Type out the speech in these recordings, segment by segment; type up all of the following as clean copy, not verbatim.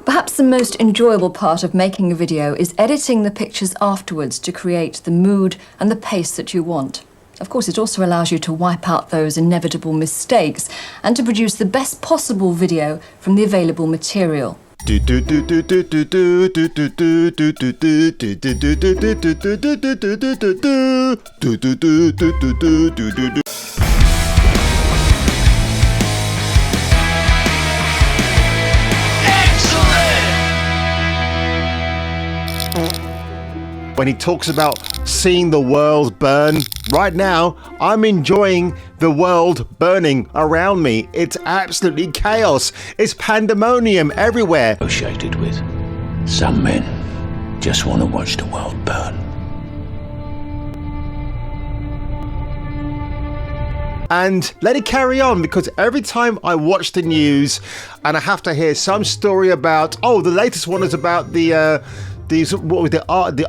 Perhaps the most enjoyable part of making a video is editing the pictures afterwards to create the mood and the pace that you want. Of course, it also allows you to wipe out those inevitable mistakes and to produce the best possible video from the available material. When he talks about seeing the world burn, right now I'm enjoying the world burning around me. It's absolutely chaos. It's pandemonium everywhere. Associated with some men just want to watch the world burn. And let it carry on, because every time I watch the news and I have to hear some story about, the latest one is about the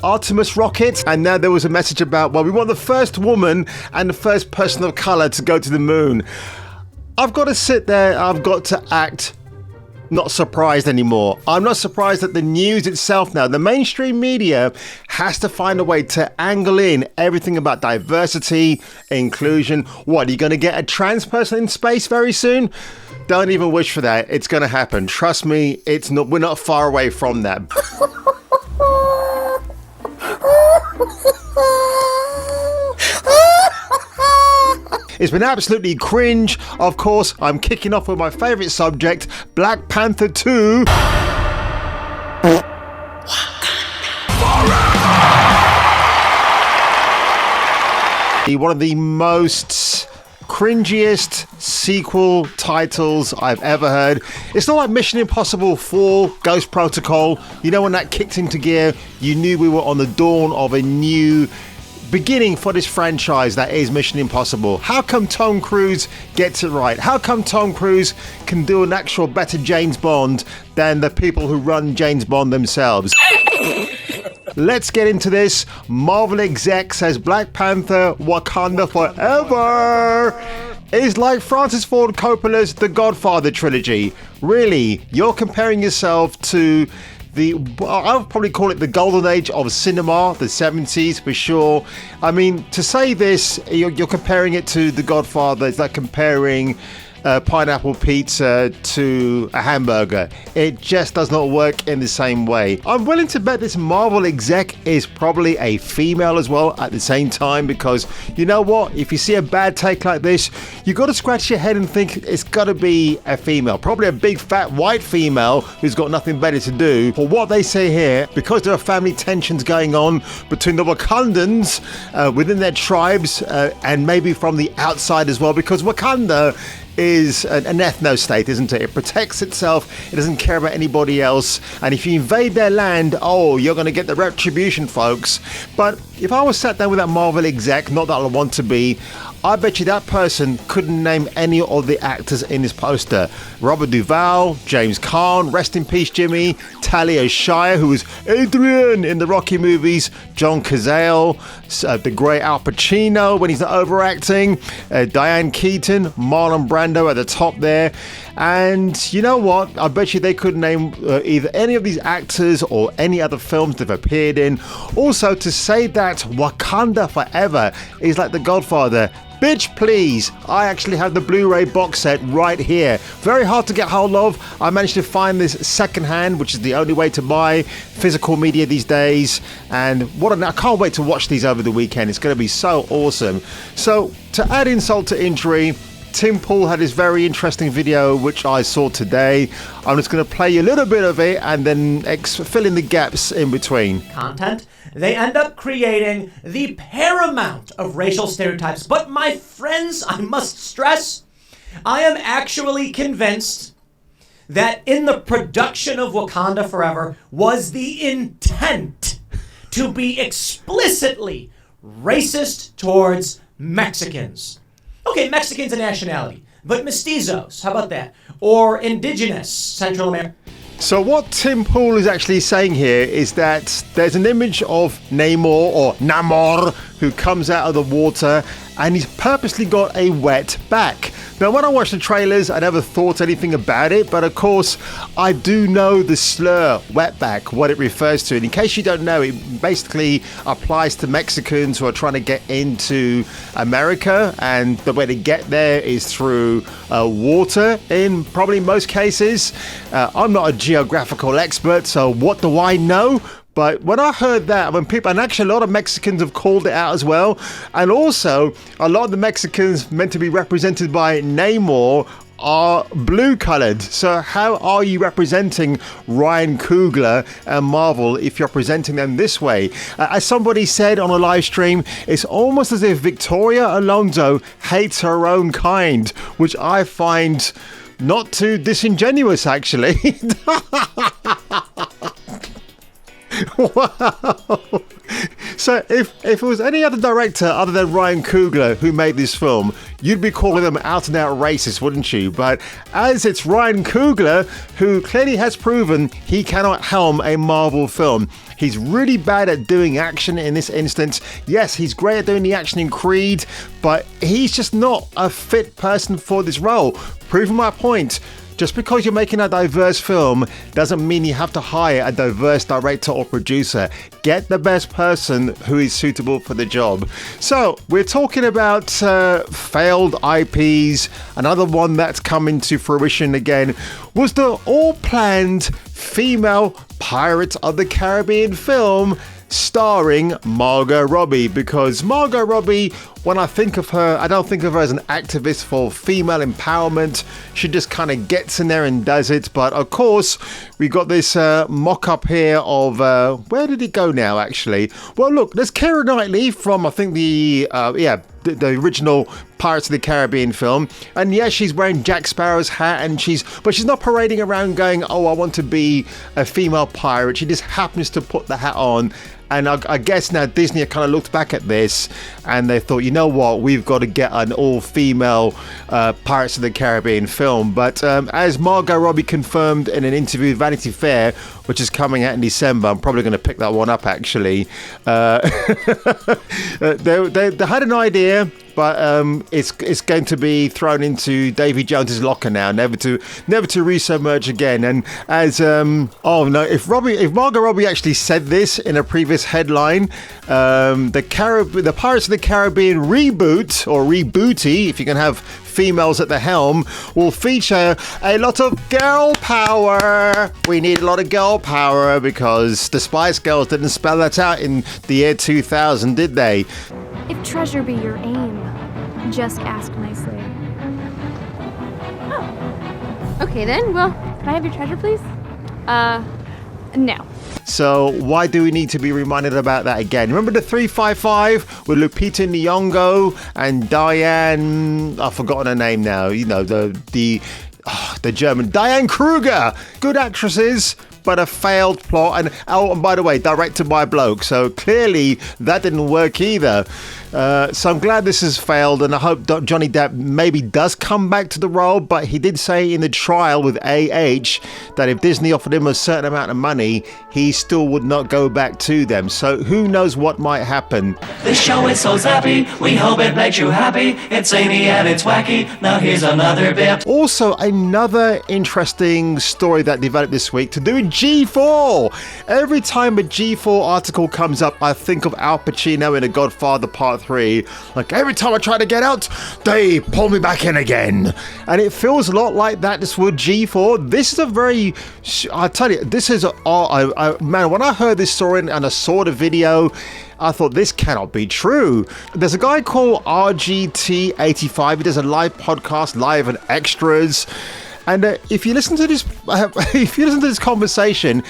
Artemis rocket, and now there was a message about, we want the first woman and the first person of color to go to the moon. I've got to sit there, I've got to act not surprised anymore. I'm not surprised at the news itself now. The mainstream media has to find a way to angle in everything about diversity, inclusion. What, are you going to get a trans person in space very soon? Don't even wish for that. It's going to happen. Trust me, we're not far away from that. It's been absolutely cringe. Of course, I'm kicking off with my favourite subject, Black Panther 2. One of the most cringiest sequel titles I've ever heard. It's not like Mission Impossible 4 Ghost Protocol. You know, when that kicked into gear, you knew we were on the dawn of a new beginning for this franchise that is Mission Impossible. How come Tom Cruise gets it right? How come Tom Cruise can do an actual better James Bond than the people who run James Bond themselves? Let's get into this. Marvel exec says Black Panther Wakanda Forever is like Francis Ford Coppola's The Godfather trilogy. Really, you're comparing yourself to I would probably call it the golden age of cinema, the 70s for sure. I mean, to say this, you're comparing it to The Godfather. It's like comparing pineapple pizza to a hamburger. It just does not work in the same way. I'm willing to bet this Marvel exec is probably a female as well at the same time, because you know what? If you see a bad take like this, you got to scratch your head and think it's got to be a female. Probably a big fat white female who's got nothing better to do. For what they say here, because there are family tensions going on between the Wakandans within their tribes and maybe from the outside as well, because Wakanda is an ethno-state, isn't it? It protects itself, it doesn't care about anybody else, and if you invade their land, you're going to get the retribution, folks. But if I was sat down with that Marvel exec, not that I want to be, I bet you that person couldn't name any of the actors in this poster. Robert Duvall, James Caan, rest in peace Jimmy, Talia Shire, who was Adrian in the Rocky movies, John Cazale, the great Al Pacino when he's not overacting, Diane Keaton, Marlon Brando at the top there. And you know what? I bet you they couldn't name either any of these actors or any other films they've appeared in. Also, to say that Wakanda Forever is like The Godfather, bitch please, I actually have the Blu-ray box set right here. Very hard to get hold of. I managed to find this secondhand, which is the only way to buy physical media these days. And I can't wait to watch these over the weekend. It's going to be so awesome. So to add insult to injury, Tim Pool had this very interesting video which I saw today. I'm just going to play you a little bit of it and then fill in the gaps in between. Content, they end up creating the paramount of racial stereotypes. But my friends, I must stress, I am actually convinced that in the production of Wakanda Forever was the intent to be explicitly racist towards Mexicans. Okay, Mexican's a nationality, but mestizos, how about that? Or indigenous Central America. So what Tim Pool is actually saying here is that there's an image of Namor, or Namor, who comes out of the water, and he's purposely got a wet back. Now, when I watched the trailers, I never thought anything about it, but of course, I do know the slur, wetback, what it refers to. And in case you don't know, it basically applies to Mexicans who are trying to get into America, and the way to get there is through water in probably most cases. I'm not a geographical expert, so what do I know? But when I heard that, when people, and actually a lot of Mexicans have called it out as well, and also a lot of the Mexicans meant to be represented by Namor are blue colored. So how are you representing Ryan Coogler and Marvel if you're presenting them this way? As somebody said on a live stream, it's almost as if Victoria Alonso hates her own kind, which I find not too disingenuous, actually. Wow. So if it was any other director other than Ryan Coogler who made this film, you'd be calling them out and out racist, wouldn't you? But as it's Ryan Coogler, who clearly has proven he cannot helm a Marvel film. He's really bad at doing action in this instance. Yes, he's great at doing the action in Creed, but he's just not a fit person for this role. Proving my point. Just because you're making a diverse film doesn't mean you have to hire a diverse director or producer. Get the best person who is suitable for the job. So we're talking about failed IPs. Another one that's coming to fruition again was the all-planned female Pirates of the Caribbean film starring Margot Robbie, because Margot Robbie, when I think of her, I don't think of her as an activist for female empowerment. She just kind of gets in there and does it. But of course, we got this mock-up here of, where did it go now, actually? Well, look, there's Keira Knightley from, I think, the original Pirates of the Caribbean film. And yes, she's wearing Jack Sparrow's hat, but she's not parading around going, oh, I want to be a female pirate. She just happens to put the hat on. And I guess now Disney kind of looked back at this and they thought, you know what, we've got to get an all-female Pirates of the Caribbean film. But as Margot Robbie confirmed in an interview with Vanity Fair, which is coming out in December, I'm probably going to pick that one up, actually. They had an idea, but it's going to be thrown into Davy Jones's locker now, never to resubmerge again. And as if Margot Robbie actually said this in a previous headline, the Pirates of the Caribbean reboot, or rebooty, if you can have females at the helm, will feature a lot of girl power. We need a lot of girl power because the Spice Girls didn't spell that out in the year 2000, did they? If treasure be your aim, just ask nicely. Oh. Okay then, well, can I have your treasure, please? No. So why do we need to be reminded about that again? Remember the 355 with Lupita Nyong'o and Diane, I've forgotten her name now, you know, the German, Diane Kruger. Good actresses, but a failed plot. And by the way, directed by a bloke, so clearly that didn't work either. So I'm glad this has failed, and I hope Johnny Depp maybe does come back to the role, but he did say in the trial with AH that if Disney offered him a certain amount of money, he still would not go back to them. So who knows what might happen. This show is so zappy, we hope it makes you happy. It's zany and it's wacky, now here's another bit. Also, another interesting story that developed this week to do with G4. Every time a G4 article comes up, I think of Al Pacino in The Godfather Part 3. Like, every time I try to get out, they pull me back in again. And it feels a lot like that just with G4. This is a very, I tell you, this is, man, when I heard this story and I saw the video, I thought this cannot be true. There's a guy called RGT85. He does a live podcast, Live and Extras. And if you listen to this, conversation,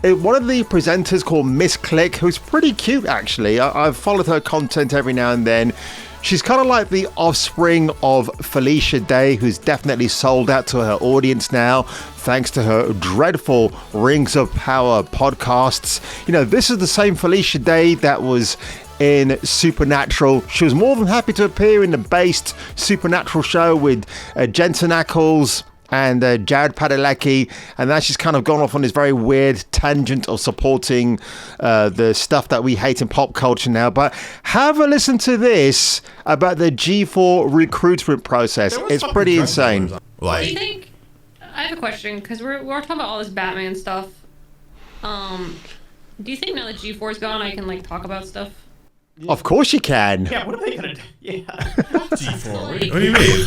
one of the presenters called Miss Click, who's pretty cute actually. I've followed her content every now and then. She's kind of like the offspring of Felicia Day, who's definitely sold out to her audience now, thanks to her dreadful Rings of Power podcasts. You know, this is the same Felicia Day that was in Supernatural. She was more than happy to appear in the based Supernatural show with Jensen Ackles and Jared Padalecki, and that's just kind of gone off on this very weird tangent of supporting the stuff that we hate in pop culture now. But have a listen to this about the G4 recruitment process. It's pretty insane. What do you think? I have a question, because we're talking about all this Batman stuff. Do you think now that G4 is gone, I can like talk about stuff? Of course you can. Yeah, what are they gonna do? Yeah. G4. What do you mean?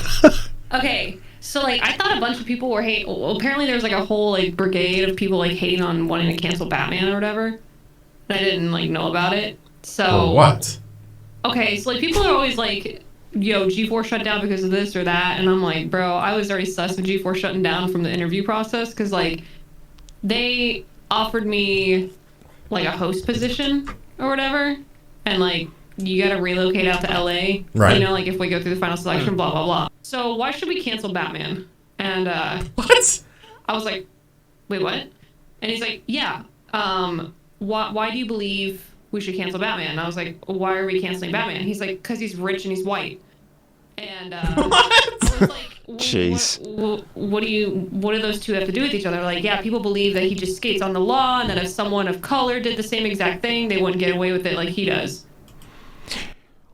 Okay, so like I thought a bunch of people were well, apparently there's like a whole like brigade of people like hating on wanting to cancel Batman or whatever. And I didn't like know about it. So what? Okay, so like people are always like, yo, G4 shut down because of this or that, and I'm like, bro, I was already sus with G4 shutting down from the interview process, because like they offered me like a host position or whatever, and like you gotta relocate out to LA, right? You know, like if we go through the final selection, blah blah blah. So why should we cancel Batman? And what? I was like, wait, what? And he's like, yeah. Why do you believe we should cancel Batman? And I was like, why are we canceling Batman? He's like, because he's rich and he's white. And I was like, jeez. What do those two have to do with each other? Like, yeah, people believe that he just skates on the law, and that if someone of color did the same exact thing, they wouldn't get away with it like he does.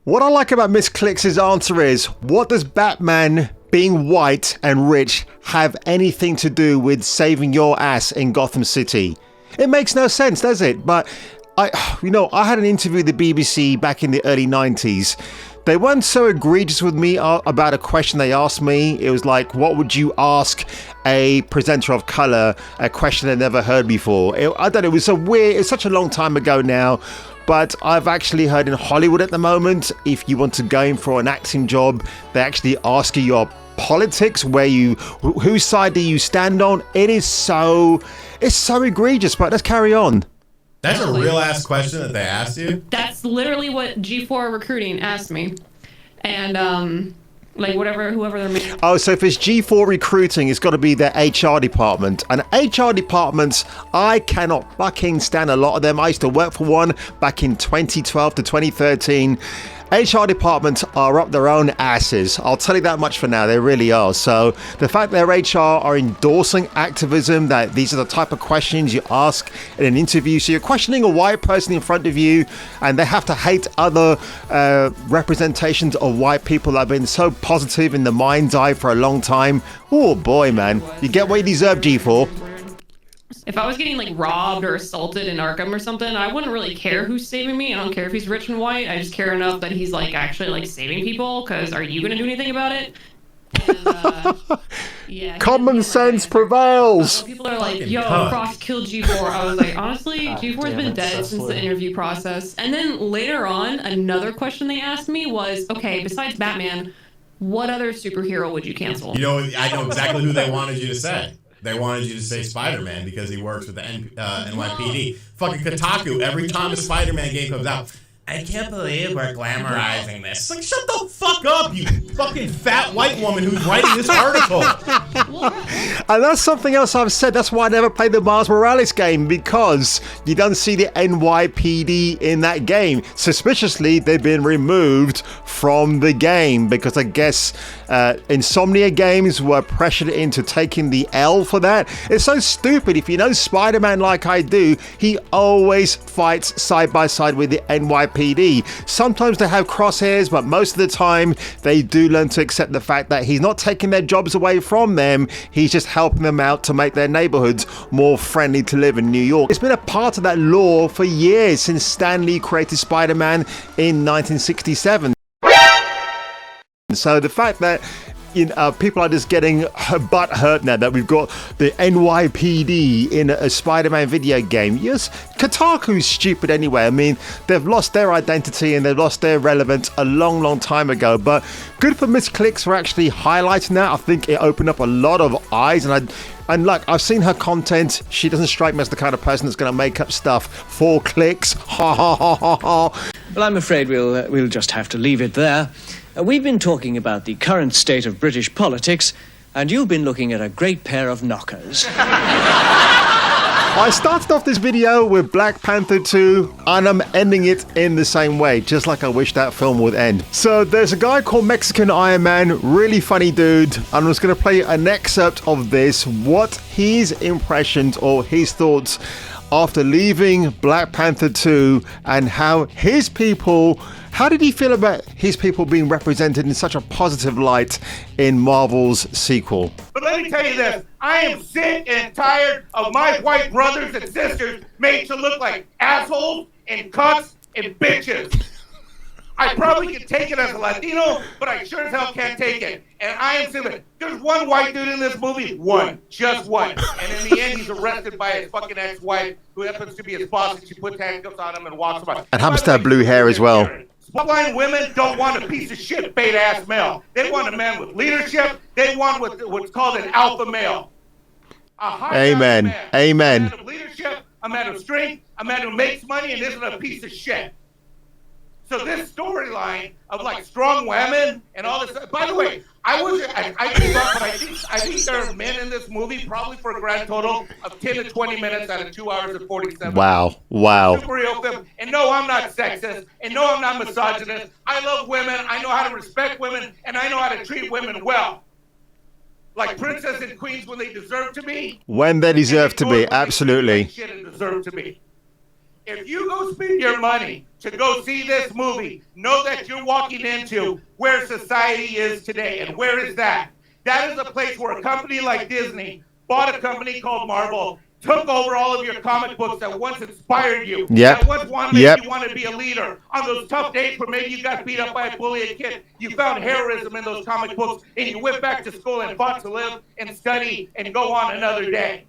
What I like about Miss Clix's answer is, what does Batman being white and rich have anything to do with saving your ass in Gotham City? It makes no sense, does it? But I had an interview with the BBC back in the early 90s. They weren't so egregious with me about a question they asked me. It was like, what would you ask a presenter of color? A question they'd never heard before. I don't know, it was so weird. It's such a long time ago now. But I've actually heard in Hollywood at the moment, if you want to go in for an acting job, they actually ask you your politics, whose side do you stand on? It's so egregious, but let's carry on. That's a real ass question that they asked you? That's literally what G4 recruiting asked me. And like whoever they're making. Oh, so if it's G4 recruiting, it's got to be their HR department. And HR departments, I cannot fucking stand a lot of them. I used to work for one back in 2012 to 2013. HR departments are up their own asses. I'll tell you that much for now. They really are. So the fact that their HR are endorsing activism, that these are the type of questions you ask in an interview. So you're questioning a white person in front of you, and they have to hate other representations of white people that have been so positive in the mind's eye for a long time. Oh boy, man. You get what you deserve, G4. If I was getting like robbed or assaulted in Arkham or something, I wouldn't really care who's saving me. I don't care if he's rich and white. I just care enough that he's like actually like saving people. Because are you gonna do anything about it? And, yeah. Common sense prevails. People are like, "Yo, Frost killed G4." I was like, honestly, G4's been dead since the interview process. And then later on, another question they asked me was, "Okay, besides Batman, what other superhero would you cancel?" You know, I know exactly who they wanted you to say. They wanted you to say Spider-Man because he works with the NYPD. Fucking Kotaku, every time a Spider-Man game comes out, I can't believe we're glamorizing this. It's like, shut the fuck up, you fucking fat white woman who's writing this article. And that's something else I've said. That's why I never played the Miles Morales game, because you don't see the NYPD in that game. Suspiciously, they've been removed from the game because I guess Insomnia Games were pressured into taking the L for that. It's so stupid. If you know Spider-Man like I do, he always fights side by side with the NYPD. Sometimes they have crosshairs, but most of the time they do learn to accept the fact that he's not taking their jobs away from them. He's just helping them out to make their neighborhoods more friendly to live in New York. It's been a part of that law for years, since Stan Lee created Spider-Man in 1967. So the fact that people are just getting butt hurt now that we've got the NYPD in a Spider-Man video game. Yes, Kotaku's stupid anyway. I mean, they've lost their identity and they've lost their relevance a long, long time ago. But good for Miss Clicks for actually highlighting that. I think it opened up a lot of eyes, and look, I've seen her content. She doesn't strike me as the kind of person that's going to make up stuff for clicks. Ha ha ha ha ha. Well, I'm afraid we'll just have to leave it there. We've been talking about the current state of British politics, and you've been looking at a great pair of knockers. I started off this video with Black Panther 2 and I'm ending it in the same way, just like I wish that film would end. So there's a guy called Mexican Iron Man, really funny dude. I'm just going to play an excerpt of this, what his impressions or his thoughts after leaving Black Panther 2 and how his people, how did he feel about his people being represented in such a positive light in Marvel's sequel? But let me tell you this, I am sick and tired of my white brothers and sisters made to look like assholes and cucks and bitches. I probably can take it as a Latino, but I sure as hell can't take it. And I am sick of it. There's one white dude in this movie, one, just one. And in the end, he's arrested by his fucking ex-wife, who happens to be his boss, and she puts handcuffs on him and walks him out. And happens to have blue hair as well. Blind women don't want a piece of shit beta-ass male. They want a man with leadership. They want what's called an alpha male. Amen. Man. Amen. A man of leadership, a man of strength, a man who makes money and isn't a piece of shit. So this storyline of like strong women and all this. By the way, I gave up, but I think there are men in this movie probably for a grand total of 10 to 20 minutes out of 2 hours and 47. Wow. Super real film. And no, I'm not sexist. And no, I'm not misogynist. I love women. I know how to respect women, and I know how to treat women well. Like princess and queens when they deserve to be. When they deserve to be, absolutely. Shit and deserve to be. If you go spend your money to go see this movie, know that you're walking into where society is today. And where is that? That is a place where a company like Disney bought a company called Marvel, took over all of your comic books that once inspired you, that once made you want to be a leader. On those tough days where maybe you got beat up by a bully as a kid, you found heroism in those comic books, and you went back to school and fought to live and study and go on another day.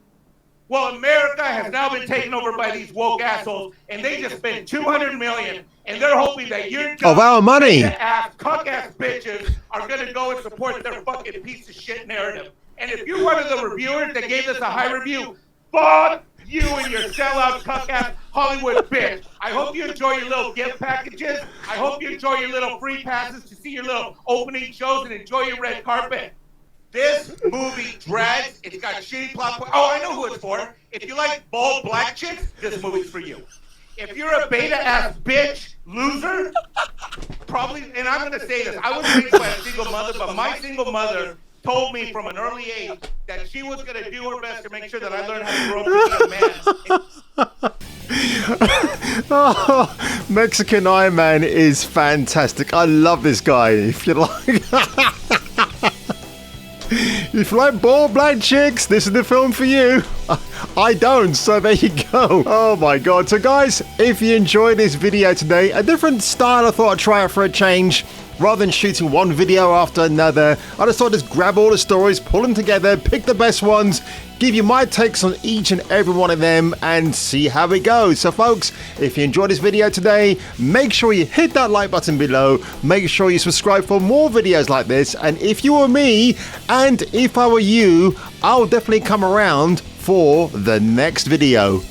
Well, America has now been taken over by these woke assholes, and they just spent $200 million, and they're hoping that your of our money, cuck-ass bitches are going to go and support their fucking piece of shit narrative. And if you're one of the reviewers that gave this a high review, fuck you and your sellout cuck-ass Hollywood bitch. I hope you enjoy your little gift packages. I hope you enjoy your little free passes to see your little opening shows and enjoy your red carpet. This movie drags. It's got shitty plot points. Oh, I know who it's for. If you like bald black chicks, this movie's for you. If you're a beta-ass bitch loser, probably, and I'm going to say this, I was raised by a single mother, but my single mother told me from an early age that she was going to do her best to make sure that I learned how to grow up to be a man. Oh, Mexican Iron Man is fantastic. I love this guy. If you like... If you like bald black chicks, this is the film for you. I don't, so there you go. Oh my god. So guys, if you enjoyed this video today, a different style, I thought I'd try it for a change. Rather than shooting one video after another, I just thought I'd just grab all the stories, pull them together, pick the best ones, give you my takes on each and every one of them, and see how it goes. So folks, if you enjoyed this video today, make sure you hit that like button below, make sure you subscribe for more videos like this, and if you were me, and if I were you, I'll definitely come around for the next video.